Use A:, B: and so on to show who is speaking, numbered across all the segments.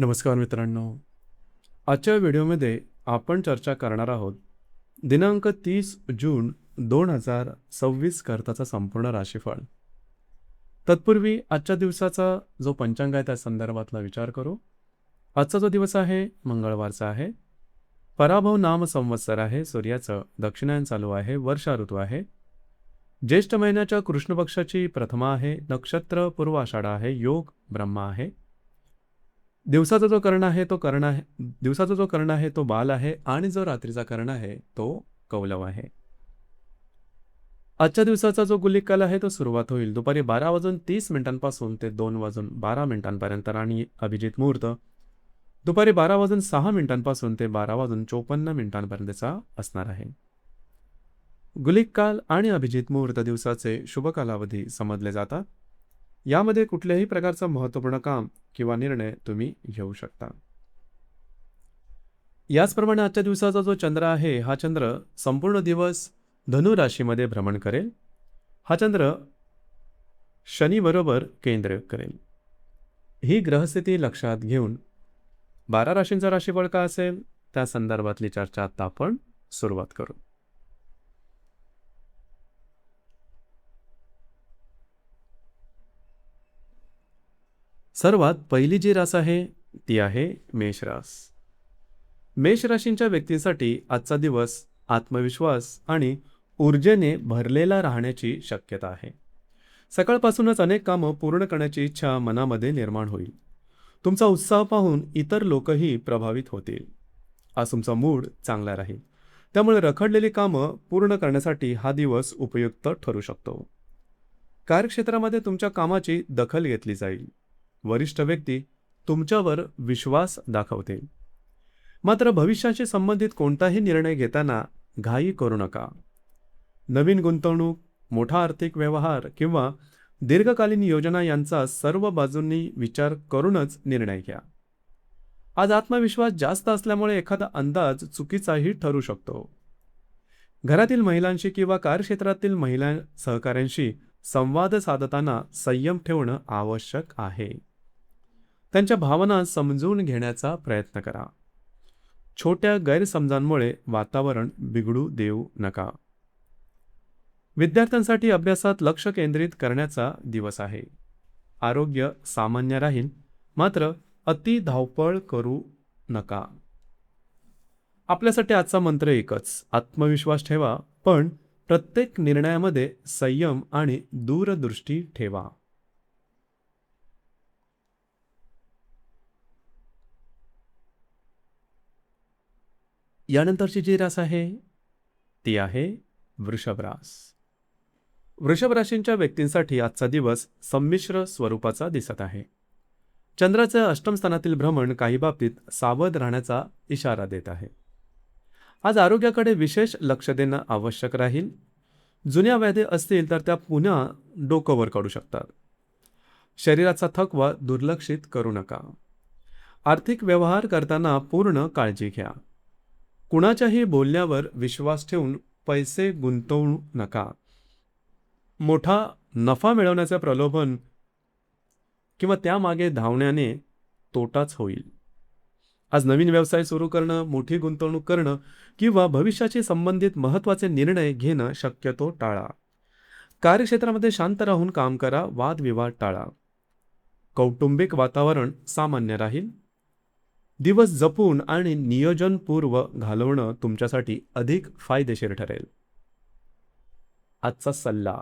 A: नमस्कार मित्रांनो. आजच्या व्हिडिओमध्ये आपण चर्चा करणार आहोत दिनांक 30 जून 2026 करताचा संपूर्ण राशीफळ. तत्पूर्वी आजच्या दिवसाचा जो पंचांग आहे त्या संदर्भातला विचार करू. आजचा जो दिवस आहे मंगळवारचा आहे. पराभव नाम संवत्सर आहे. सूर्याचं दक्षिणायन चालू आहे. वर्षा ऋतू आहे. ज्येष्ठ महिन्याच्या कृष्ण पक्षाची प्रथमा आहे. नक्षत्र पूर्व आषाढ आहे. योग ब्रह्मा आहे. दिवसाचा जो कर्ण आहे तो बाल आहे आणि जो रात्रीचा कर्ण आहे तो कौलव आहे. आजच्या दिवसाचा जो गुलिक काल आहे तो सुरुवात होईल दुपारी 12:30 ते 2:12 आणि अभिजित मुहूर्त दुपारी 12:06 ते 12:54 असणार आहे. गुलिक काल आणि अभिजित मुहूर्त दिवसाचे शुभ कालावधी समजले जातात. यामध्ये कुठल्याही प्रकारचं महत्त्वपूर्ण काम किंवा निर्णय तुम्ही घेऊ शकता. याचप्रमाणे आजच्या दिवसाचा जो चंद्र आहे हा चंद्र संपूर्ण दिवस धनु राशीमध्ये भ्रमण करेल. हा चंद्र शनी बरोबर केंद्र करेल. ही ग्रहस्थिती लक्षात घेऊन 12 राशींचा राशीफळ का असेल त्या संदर्भातली चर्चा आता आपण सुरुवात करू. सर्वात पहिली जी रास आहे ती आहे मेष रास. मेष राशींच्या व्यक्तींसाठी आजचा दिवस आत्मविश्वास आणि ऊर्जेने भरलेला राहण्याची शक्यता आहे. सकाळपासूनच अनेक कामं पूर्ण करण्याची इच्छा मनामध्ये निर्माण होईल. तुमचा उत्साह पाहून इतर लोकही प्रभावित होतील. आज तुमचा मूड चांगला राहील. त्यामुळे रखडलेली कामं पूर्ण करण्यासाठी हा दिवस उपयुक्त ठरू शकतो. कार्यक्षेत्रामध्ये तुमच्या कामाची दखल घेतली जाईल. वरिष्ठ व्यक्ती तुमच्यावर विश्वास दाखवतील. मात्र भविष्याशी संबंधित कोणताही निर्णय घेताना घाई करू नका. नवीन गुंतवणूक, मोठा आर्थिक व्यवहार किंवा दीर्घकालीन योजना यांचा सर्व बाजूंनी विचार करूनच निर्णय घ्या. आज आत्मविश्वास जास्त असल्यामुळे एखादा अंदाज चुकीचाही ठरू शकतो. घरातील महिलांशी किंवा कार्यक्षेत्रातील महिला सहकाऱ्यांशी संवाद साधताना संयम ठेवणं आवश्यक आहे. त्यांच्या भावना समजून घेण्याचा प्रयत्न करा. छोट्या गैरसमजांमुळे वातावरण बिघडू देऊ नका. विद्यार्थ्यांसाठी अभ्यासात लक्ष केंद्रित करण्याचा दिवस आहे. आरोग्य सामान्य राहील, मात्र अति धावपळ करू नका. आपल्यासाठी आजचा मंत्र एकच: आत्मविश्वास ठेवा, पण प्रत्येक निर्णयामध्ये संयम आणि दूरदृष्टी ठेवा. यानंतरची जी रास आहे ती आहे वृषभ रास. वृषभ राशींच्या व्यक्तींसाठी आजचा दिवस संमिश्र स्वरूपाचा दिसत आहे. चंद्राचं अष्टम स्थानातील भ्रमण काही बाबतीत सावध राहण्याचा इशारा देत आहे. आज आरोग्याकडे विशेष लक्ष देणं आवश्यक राहील. जुन्या व्याधी असतील तर त्या पुन्हा डोकं वर काढू शकतात. शरीराचा थकवा दुर्लक्षित करू नका. आर्थिक व्यवहार करताना पूर्ण काळजी घ्या. कुणाच्याही बोलण्यावर विश्वास ठेवून पैसे गुंतवू नका. मोठा नफा मिळवण्याचे प्रलोभन किंवा त्यामागे धावण्याने तोटाच होईल. आज नवीन व्यवसाय सुरू करणं, मोठी गुंतवणूक करणं किंवा भविष्याशी संबंधित महत्त्वाचे निर्णय घेणं शक्यतो टाळा. कार्यक्षेत्रामध्ये शांत राहून काम करा. वादविवाद टाळा. कौटुंबिक वातावरण सामान्य राहील. दिवस जपून आणि नियोजनपूर्व घालवणं तुमच्यासाठी अधिक फायदेशीर ठरेल. आजचा सल्ला: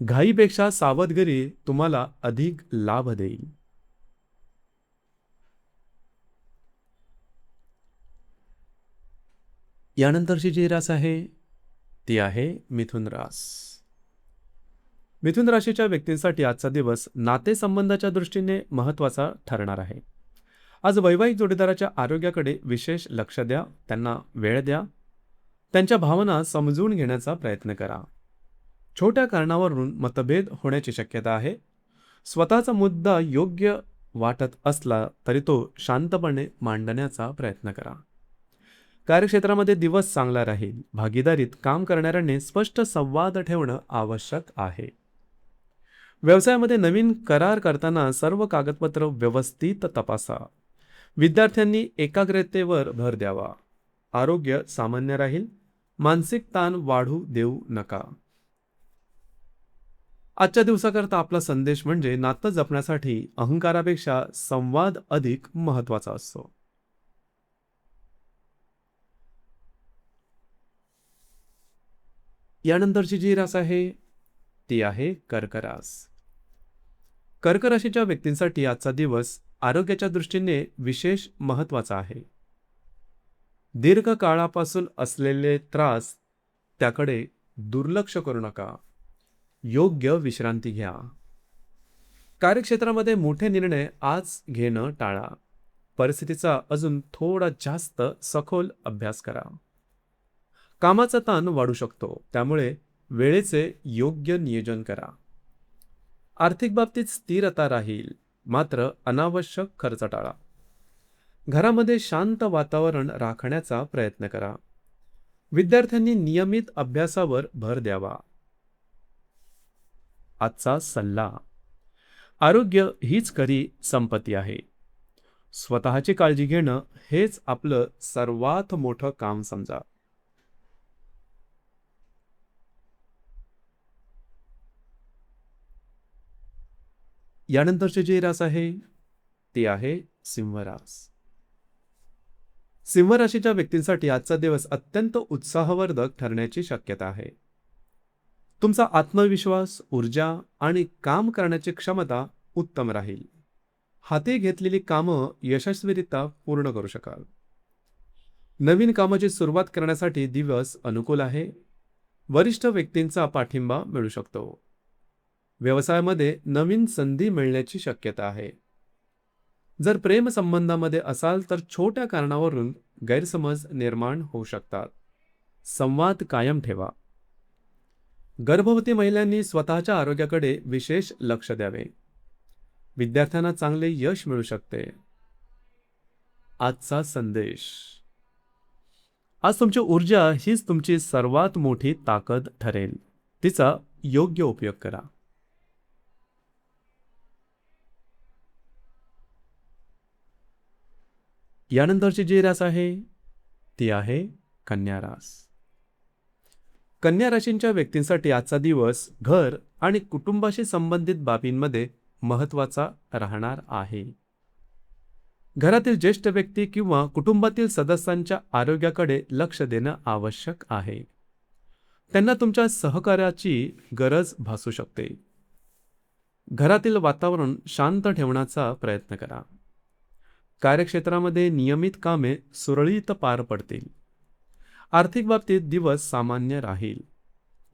A: घाईपेक्षा सावधगिरी तुम्हाला अधिक लाभ देईल. यानंतरची जी रास आहे ती आहे मिथुन रास. मिथुन राशीच्या व्यक्तींसाठी आजचा दिवस नातेसंबंधाच्या दृष्टीने महत्त्वाचा ठरणार आहे. आज वैवाहिक जोडीदाराच्या आरोग्याकडे विशेष लक्ष द्या. त्यांना वेळ द्या. त्यांच्या भावना समजून घेण्याचा प्रयत्न करा. छोट्या कारणावरून मतभेद होण्याची शक्यता आहे. स्वतःचा मुद्दा योग्य वाटत असला तरी तो शांतपणे मांडण्याचा प्रयत्न करा. कार्यक्षेत्रामध्ये दिवस चांगला राहील. भागीदारीत काम करणाऱ्यांनी स्पष्ट संवाद ठेवणं आवश्यक आहे. व्यवसायामध्ये नवीन करार करताना सर्व कागदपत्र व्यवस्थित तपासा. विद्यार्थ्यांनी एकाग्रतेवर भर द्यावा. आरोग्य सामान्य राहील. मानसिक ताण वाढू देऊ नका. आजच्या दिवसाकरता आपला संदेश म्हणजे नातं जपण्यासाठी अहंकारापेक्षा संवाद अधिक महत्वाचा असतो. यानंतरची जी रास आहे ती आहे कर्क रास. कर्क राशीच्या व्यक्तींसाठी आजचा दिवस आरोग्याच्या दृष्टीने विशेष महत्वाचा आहे. दीर्घ काळापासून असलेले त्रास त्याकडे दुर्लक्ष करू नका. योग्य विश्रांती घ्या. कार्यक्षेत्रामध्ये मोठे निर्णय आज घेणं टाळा. परिस्थितीचा अजून थोडा जास्त सखोल अभ्यास करा. कामाचा ताण वाढू शकतो, त्यामुळे वेळेचे योग्य नियोजन करा. आर्थिक बाबतीत स्थिरता राहील, मात्र अनावश्यक खर्च टाळा. घरामध्ये शांत वातावरण राखण्याचा प्रयत्न करा. विद्यार्थ्यांनी नियमित अभ्यासावर भर द्यावा. आजचा सल्ला: आरोग्य हीच खरी संपत्ती आहे. स्वतःची काळजी घेणं हेच आपलं सर्वात मोठं काम समजा. यानंतरची जी रास आहे ती आहे सिंह रास. सिंह राशीच्या व्यक्तींसाठी आजचा दिवस अत्यंत उत्साहवर्धक ठरण्याची शक्यता आहे. तुमचा आत्मविश्वास, ऊर्जा आणि काम करण्याची क्षमता उत्तम राहील. हाती घेतलेली कामं यशस्वीरित्या पूर्ण करू शकाल. नवीन कामाची सुरुवात करण्यासाठी दिवस अनुकूल आहे. वरिष्ठ व्यक्तींचा पाठिंबा मिळू शकतो. व्यवसायामध्ये नवीन संधी मिळण्याची शक्यता आहे. जर प्रेम संबंधामध्ये असाल तर छोट्या कारणावरून गैरसमज निर्माण होऊ शकतात. संवाद कायम ठेवा. गर्भवती महिलांनी स्वतःच्या आरोग्याकडे विशेष लक्ष द्यावे. विद्यार्थ्यांना चांगले यश मिळू शकते. आजचा संदेश: आज तुमची ऊर्जा हीच तुमची सर्वात मोठी ताकद ठरेल. तिचा योग्य उपयोग करा. यानंतरची जी रास आहे ती आहे कन्या रास. कन्या राशींच्या व्यक्तींसाठी आजचा दिवस घर आणि कुटुंबाशी संबंधित बाबींमध्ये महत्त्वाचा राहणार आहे. घरातील ज्येष्ठ व्यक्ती किंवा कुटुंबातील सदस्यांच्या आरोग्याकडे लक्ष देणं आवश्यक आहे. त्यांना तुमच्या सहकार्याची गरज भासू शकते. घरातील वातावरण शांत ठेवण्याचा प्रयत्न करा. कार्यक्षेत्रामध्ये नियमित कामे सुरळीत पार पडतील. आर्थिक बाबतीत दिवस सामान्य राहील.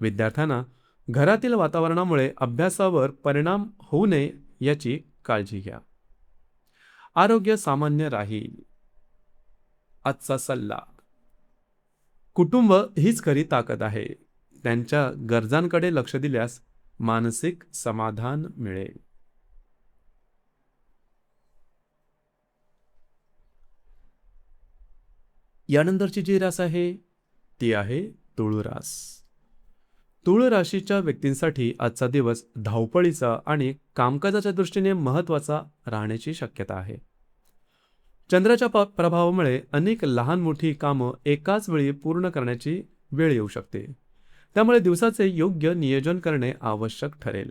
A: विद्यार्थ्यांना घरातील वातावरणामुळे अभ्यासावर परिणाम होऊ नये याची काळजी घ्या. आरोग्य सामान्य राहील. आजचा सल्ला: कुटुंब हीच खरी ताकद आहे. त्यांच्या गरजांकडे लक्ष दिल्यास मानसिक समाधान मिळेल. यानंतरची जी रास आहे ती आहे तुळ रास. तुळ राशीच्या व्यक्तींसाठी आजचा दिवस धावपळीचा आणि कामकाजाच्या दृष्टीने महत्त्वाचा राहण्याची शक्यता आहे. चंद्राच्या प्रभावामुळे अनेक लहान मोठी कामं एकाच वेळी पूर्ण करण्याची वेळ येऊ शकते. त्यामुळे दिवसाचे योग्य नियोजन करणे आवश्यक ठरेल.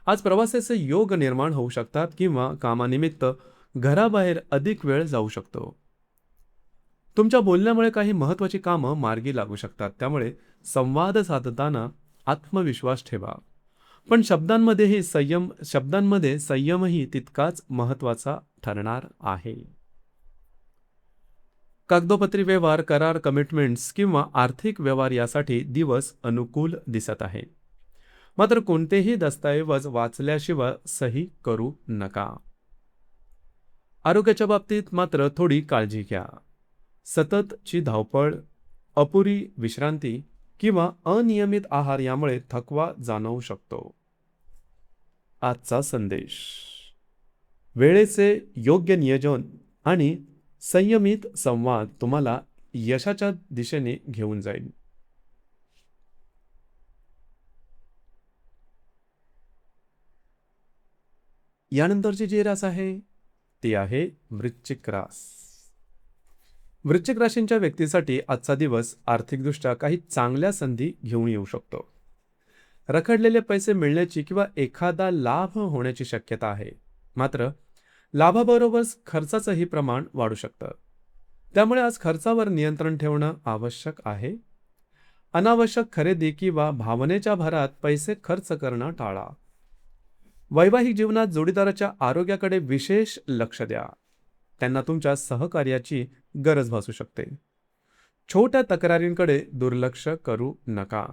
A: आज प्रवासाचे योग निर्माण होऊ शकतात किंवा कामानिमित्त घराबाहेर अधिक वेळ जाऊ शकतो. तुमच्या बोलण्यामुळे काही महत्त्वाची कामं मार्गी लागू शकतात. त्यामुळे संवाद साधताना आत्मविश्वास ठेवा. पण शब्दांमध्ये संयमही तितकाच महत्त्वाचा ठरणार आहे. कागदोपत्री व्यवहार, करार, कमिटमेंट्स किंवा आर्थिक व्यवहार यासाठी दिवस अनुकूल दिसत आहे. मात्र कोणतेही दस्तऐवज वाचल्याशिवाय सही करू नका. आरोग्याच्या बाबतीत मात्र थोडी काळजी घ्या. सततची धावपळ, अपुरी विश्रांती किंवा अनियमित आहार यामुळे थकवा जाणवू शकतो. आजचा संदेश: वेळेचे योग्य नियोजन आणि संयमित संवाद तुम्हाला यशाच्या दिशेने घेऊन जाईल. यानंतरची जी रास आहे ती आहे वृश्चिक रास. वृश्चिक राशींच्या व्यक्तीसाठी आजचा दिवस आर्थिकदृष्ट्या काही चांगल्या संधी घेऊन येऊ शकतो. रखडलेले पैसे मिळण्याची किंवा एखादा लाभ होण्याची शक्यता आहे. मात्र लाभाबरोबरच खर्चाचंही प्रमाण वाढू शकतं. त्यामुळे आज खर्चावर नियंत्रण ठेवणं आवश्यक आहे. अनावश्यक खरेदी किंवा भावनेच्या भरात पैसे खर्च करणं टाळा. वैवाहिक जीवनात जोडीदाराच्या आरोग्याकडे विशेष लक्ष द्या. त्यांना तुमच्या सहकार्याची गरज भासू शकते. छोट्या तक्रारींकडे दुर्लक्ष करू नका.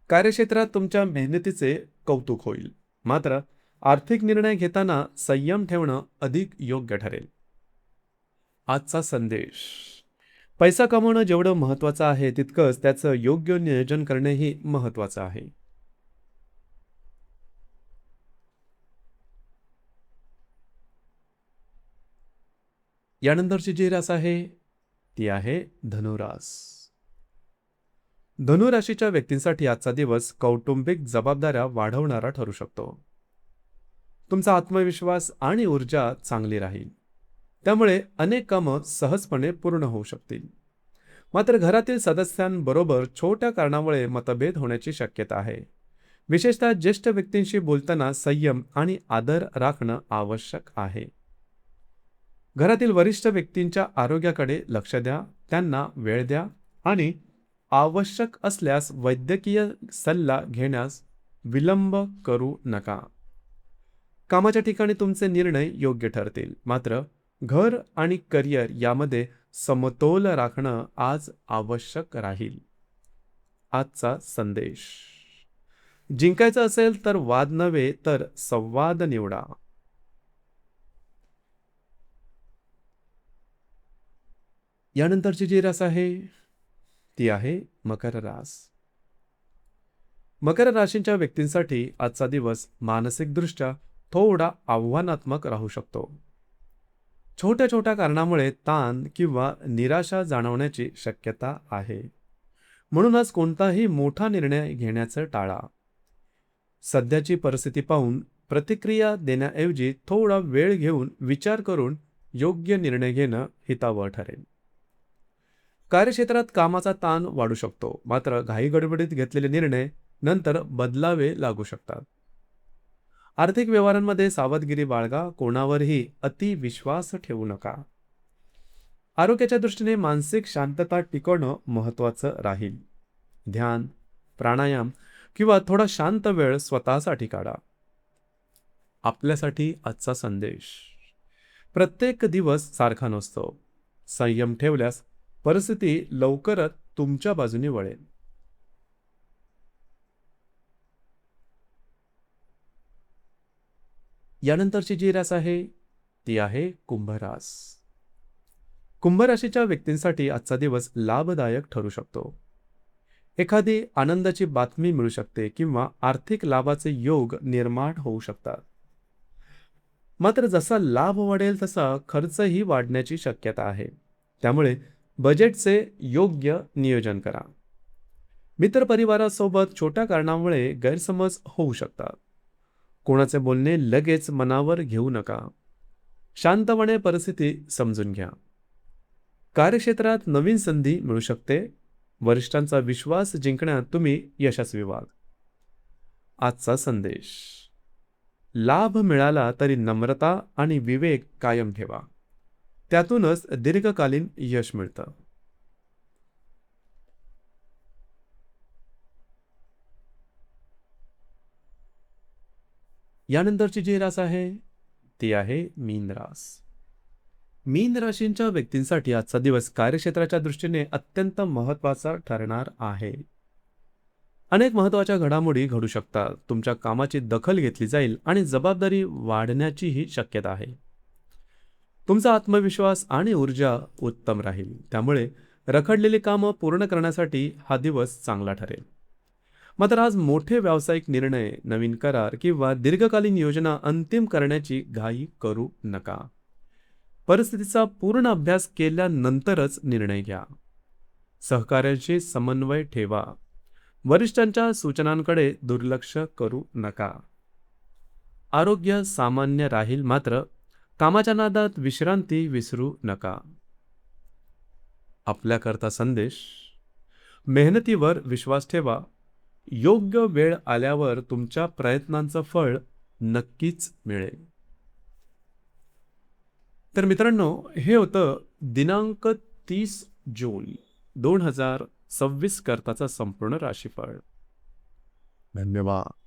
A: कार्यक्षेत्रात तुमच्या मेहनतीचे कौतुक होईल. मात्र आर्थिक निर्णय घेताना संयम ठेवणं अधिक योग्य ठरेल. आजचा संदेश: पैसा कमवणं जेवढं महत्त्वाचं आहे तितकंच त्याचं योग्य नियोजन करणेही महत्त्वाचं आहे. यानंतरची जी रास आहे ती आहे धनुरास. धनुराशीच्या व्यक्तींसाठी आजचा दिवस कौटुंबिक जबाबदाऱ्या वाढवणारा ठरू शकतो. तुमचा आत्मविश्वास आणि ऊर्जा चांगली राहील. त्यामुळे अनेक कामं सहजपणे पूर्ण होऊ शकतील. मात्र घरातील सदस्यांबरोबर छोट्या कारणामुळे मतभेद होण्याची शक्यता आहे. विशेषतः ज्येष्ठ व्यक्तींशी बोलताना संयम आणि आदर राखणं आवश्यक आहे. घरातील वरिष्ठ व्यक्तींच्या आरोग्याकडे लक्ष द्या. त्यांना वेळ द्या आणि आवश्यक असल्यास वैद्यकीय सल्ला घेण्यास विलंब करू नका. कामाच्या ठिकाणी तुमचे निर्णय योग्य ठरतील. मात्र घर आणि करिअर यामध्ये समतोल राखणं आज आवश्यक राहील. आजचा संदेश: जिंकायचं असेल तर वाद नव्हे तर संवाद निवडा. यानंतरची जी रास आहे ती आहे मकर रास. मकर राशींच्या व्यक्तींसाठी आजचा दिवस मानसिकदृष्ट्या थोडा आव्हानात्मक राहू शकतो. छोट्या छोट्या कारणामुळे ताण किंवा निराशा जाणवण्याची शक्यता आहे. म्हणूनच कोणताही मोठा निर्णय घेण्याचं टाळा. सध्याची परिस्थिती पाहून प्रतिक्रिया देण्याऐवजी थोडा वेळ घेऊन विचार करून योग्य निर्णय घेणं हितावह ठरेल. कार्यक्षेत्रात कामाचा ताण वाढू शकतो. मात्र घाईगडबडीत घेतलेले निर्णय नंतर बदलावे लागू शकतात. आर्थिक व्यवहारांमध्ये सावधगिरी बाळगा. कोणावरही अति विश्वास ठेवू नका. आरोग्याच्या दृष्टीने मानसिक शांतता टिकवणं महत्त्वाचं राहील. ध्यान, प्राणायाम किंवा थोडा शांत वेळ स्वतःसाठी काढा. आपल्यासाठी आजचा संदेश: प्रत्येक दिवस सारखा नसतो. संयम ठेवल्यास परिस्थिती लवकरच तुमच्या बाजूने वळेल. यानंतरची जी रास आहे ती आहे कुंभरास. कुंभ राशीच्या व्यक्तींसाठी आजचा दिवस लाभदायक ठरू शकतो. एखादी आनंदाची बातमी मिळू शकते किंवा आर्थिक लाभाचे योग निर्माण होऊ शकतात. मात्र जसा लाभ वाढेल तसा खर्चही वाढण्याची शक्यता आहे. त्यामुळे बजेटचे योग्य नियोजन करा. मित्रपरिवारासोबत छोट्या कारणामुळे गैरसमज होऊ शकतात. कोणाचे बोलणे लगेच मनावर घेऊ नका. शांतपणे परिस्थिती समजून घ्या. कार्यक्षेत्रात नवीन संधी मिळू शकते. वरिष्ठांचा विश्वास जिंकण्यात तुम्ही यशस्वी व्हाल. आजचा संदेश: लाभ मिळाला तरी नम्रता आणि विवेक कायम ठेवा. त्यातूनच दीर्घकालीन यश मिळतं. यानंतरची जी रास आहे ती आहे मीन रास. मीन राशींच्या व्यक्तींसाठी आजचा दिवस कार्यक्षेत्राच्या दृष्टीने अत्यंत महत्त्वाचा ठरणार आहे. अनेक महत्त्वाच्या घडामोडी घडू शकतात. तुमच्या कामाची दखल घेतली जाईल आणि जबाबदारी वाढण्याचीही शक्यता आहे. तुमचा आत्मविश्वास आणि ऊर्जा उत्तम राहील. त्यामुळे रखडलेली कामं पूर्ण करण्यासाठी हा दिवस चांगला ठरेल. मात्र आज मोठे व्यावसायिक निर्णय, नवीन करार किंवा दीर्घकालीन योजना अंतिम करण्याची घाई करू नका. परिस्थितीचा पूर्ण अभ्यास केल्यानंतरच निर्णय घ्या. सहकार्यांशी समन्वय ठेवा. वरिष्ठांच्या सूचनांकडे दुर्लक्ष करू नका. आरोग्य सामान्य राहील. मात्र कामाच्या नादात विश्रांती विसरू नका. आपल्याकरता संदेश: मेहनतीवर विश्वास ठेवा. योग्य वेळ आल्यावर तुमच्या प्रयत्नांचं फळ नक्कीच मिळेल. तर मित्रांनो, हे होतं दिनांक 30 जून 2026 करताचा संपूर्ण राशीफळ.
B: धन्यवाद.